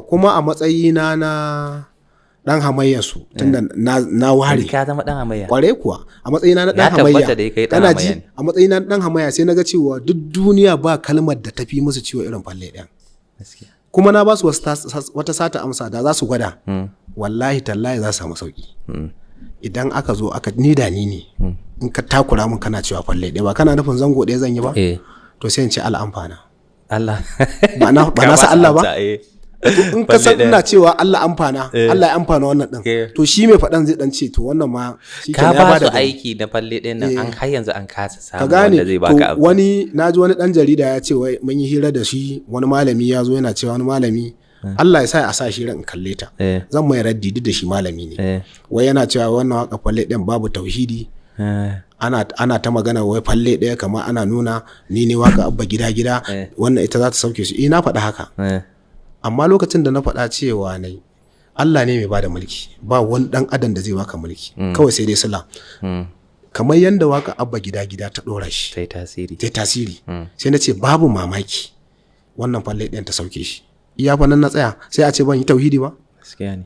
kuma a matsayina na dan hamayyarsu tunda na ware ka zama dan hamayya kware kuwa a matsayina na dan hamayya kana ji a matsayina na dan hamayya sai naga cewa duk duniya ba kalmar da tafi musu ciwo irin falle ɗayan kuma na ba su wata sata amsa da za su gwada wallahi tallahi za su samu sauki idan aka zo aka ni ne in ka takura mun kana cewa falle ɗaya ba kana nufin zango ɗaya zan yi ba to sai in ce al'amfana Allah ba na sa Allah ba in ka san ina cewa Allah amfana Allah ya amfana wannan din to shi mai fadan zai dan ce to wannan ma ka ba su aiki na falle din nan an har yanzu an kasa samu wanda zai baka abu wani naji wani dan jarida ya ce wai mun yi hira da shi wani malami ya zo yana cewa wani malami Allah ya sa a sa shi ran kalle ta zan mai raddi duk da shi malami ne wai yana cewa wannan waka falle din babu tauhidi ana ta magana wai falle ɗaya kamar ana nuna ni ne waka abba gida wannan ita za ta sauke su na faɗa haka amma lokacin da na faɗa cewa nai Allah ne mai bada mulki ba wani ɗan adam da zai baka mulki kawai sai dai sula kamar yanda waka abba gida ta ɗora shi sai tasiri sai na ce babu mamaki wannan falle ɗayan ta sauke shi iya fa nan na tsaya sai a ce ban yi tauhidi ba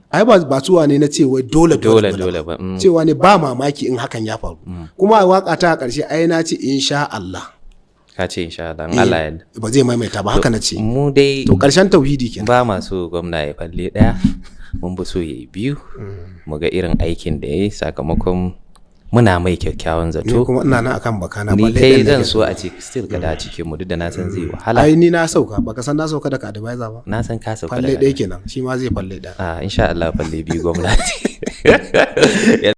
ai ba tuwa ne na ce wai dole ba cewa ne ba mamaki in hakan ya faru kuma a waka ta a ƙarshe ai na ce insha Allah ka ce insha Allah Allah ya ba zai maimaita ba haka na ce mu dai to ƙarshen tauhidi kenan ba masu gwamna ya falle ɗaya mun bi so yayi biyu mu ga irin aikin da yayi sakamakon muna mai kyakkyawan zato kuma ina nan akan bakana ni kai zan so a ce still ka da cikin mu duk da na san zai wahala ai ni na sauka baka san na sauka daga advisor ba na san ka sauka falle ɗaya kenan shi ma zai falle ɗaya insha Allah falle biyu gwamnati